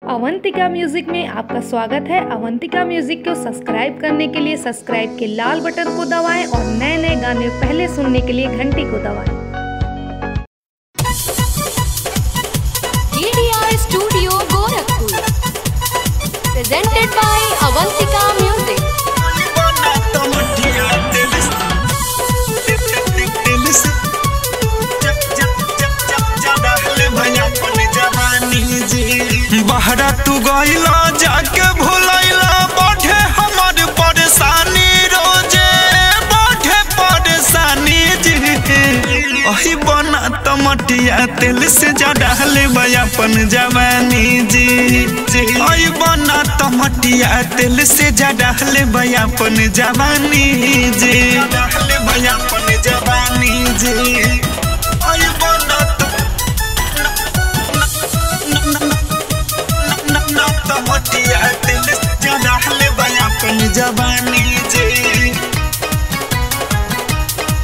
Avantika music में आपका स्वागत है। अवंतिका म्यूजिक को सब्सक्राइब करने के लिए सब्सक्राइब के लाल बटन को दबाएं और नए नए गाने पहले सुनने के लिए घंटी को दबाएं। KDR studio Gorakhpur presented by Avantika music. बहरा तू गइला जाके भुलैला बढ़े हमर परेशानी रोजे बढ़े परेशानी जी अही बना टमटिया तेल से ज्यादा ले अपन जवानी जी अही बना टमटिया तेल से ज्यादा ले अपन जवानी जी ले अपन जवानी जी अही बना टमटिया तेल से ज्यादा ले अपन जवानी जी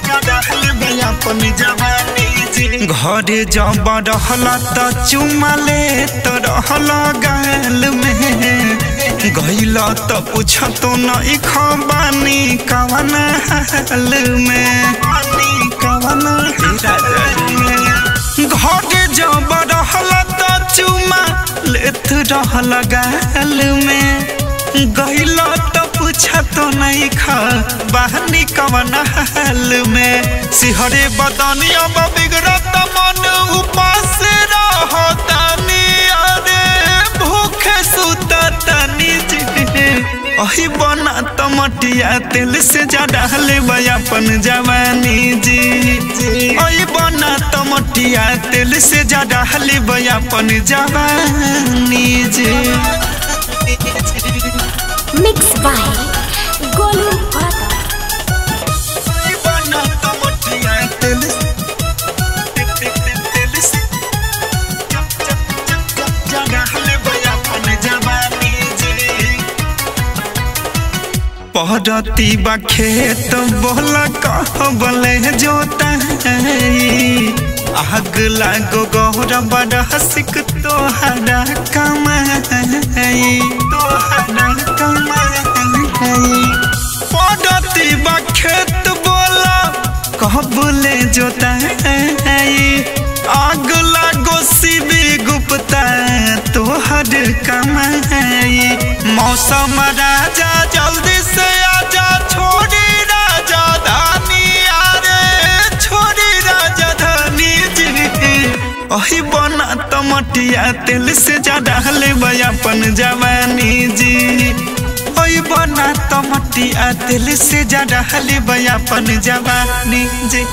ज्यादा ले अपन जवानी जी। घरे जब रहला त चुमा ले तो रहला गाल में गइला त पूछतो नहीं खबानी कवन हाल में कवन घरे जब रहला त चुमा लेत रहला गाल में गइला त पूछतो नहीं खबानी कवन हाल में सिहरे बदनिया बिगड़त मन उपास रहतानी अरे भूखे सुततानी जी अही बना टमटिया तेल से ज्यादा ले अपन जवानी जी अही बना टमटिया तेल से ज्यादा ले अपन जवानी जी। मिक्स बाय गोलू पाता। पहरती बा खेत बोला कहबले जोता आग लागो गौरा बड़ा हसिक तोहरा कमाई पहरती बा खेत बोला कहबले जोता आग लागो शिवी गुप्ता तोहर कमाई मौसम राजा जल्दी से आजा छोड़ी राजा धानी आरे छोड़ी राजा धानी जी अही बना टमटिया तेल से ज्यादा ले अपन जवानी जी अही बना टमटिया तेल से ज्यादा ले अपन जवानी जी।